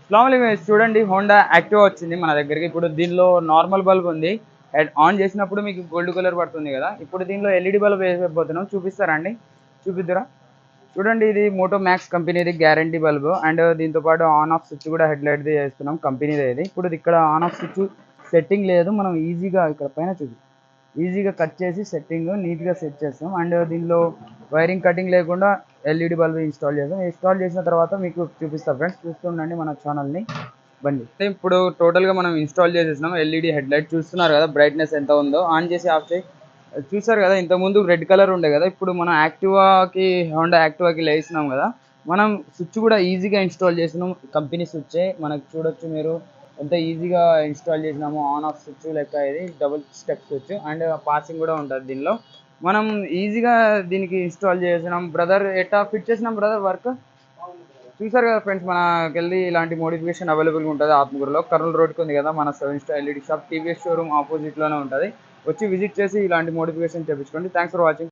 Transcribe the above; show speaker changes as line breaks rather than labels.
అస్సలాముఅలైకుం. చూడండి, Honda Activa వచ్చింది మన దగ్గరికి. ఇప్పుడు దీనిలో నార్మల్ బల్బ్ ఉంది. ఆన్ చేసినప్పుడు మీకు గోల్డ్ కలర్ పడుతుంది కదా. ఇప్పుడు దీనిలో ఎల్ఈడి బల్బ్ వేసకపోతున్నాం. చూపిస్తారా అండి? చూపిద్దురా. చూడండి, ఇది మోటో మ్యాక్స్ కంపెనీది గ్యారంటీ బల్బ్. అండ్ దీంతో పాటు ఆన్ ఆఫ్ స్విచ్ కూడా హెడ్ లైట్ది వేస్తున్నాం, కంపెనీది. ఇది ఇప్పుడు ఇక్కడ ఆన్ ఆఫ్ స్విచ్ సెట్టింగ్ లేదు, మనం ఈజీగా ఇక్కడ పైన ఈజీగా కట్ చేసి సెట్టింగ్ నీట్గా సెట్ చేస్తాం. అండ్ దీనిలో వైరింగ్ కటింగ్ లేకుండా ఎల్ఈడి బల్బ్ ఇన్స్టాల్ చేసిన తర్వాత మీకు చూపిస్తాం ఫ్రెండ్స్. చూస్తుండండి మన ఛానల్ని. బండి ఇప్పుడు టోటల్గా మనం ఇన్స్టాల్ చేసేసినాం. ఎల్ఈడి హెడ్ లైట్ చూస్తున్నారు కదా, బ్రైట్నెస్ ఎంత ఉందో. ఆన్ చేసి ఆఫ్ చేసి చూసారు కదా, ఇంతకుముందు రెడ్ కలర్ ఉండే కదా. ఇప్పుడు మనం హోండా యాక్టివాకి లేసినాం కదా, మనం స్విచ్ కూడా ఈజీగా ఇన్స్టాల్ చేసినాం. కంపెనీ స్విచ్చే మనకు చూడొచ్చు మీరు ఎంత ఈజీగా ఇన్స్టాల్ చేసినాము. ఆన్ ఆఫ్ స్విచ్ లెక్క ఇది double step switch. And passing కూడా ఉంటుంది దీనిలో. మనం ఈజీగా దీనికి ఇన్స్టాల్ చేసినాం. బ్రదర్ ఎట్లా ఫిట్ చేసినాం బ్రదర్ వర్క్ చూసారు కదా ఫ్రెండ్స్. మనకెళ్ళి ఇలాంటి మోడిఫికేషన్ అవైలబుల్గా ఉంటుంది ఆత్మకూరులో. కర్నూలు రోడ్కి ఉంది కదా మన 7 star LED shop. TVS showroom ఆపోజిట్లోనే ఉంటుంది. వచ్చి విజిట్ చేసి ఇలాంటి మోడిఫికేషన్ చేయించుకోండి. Thanks for watching.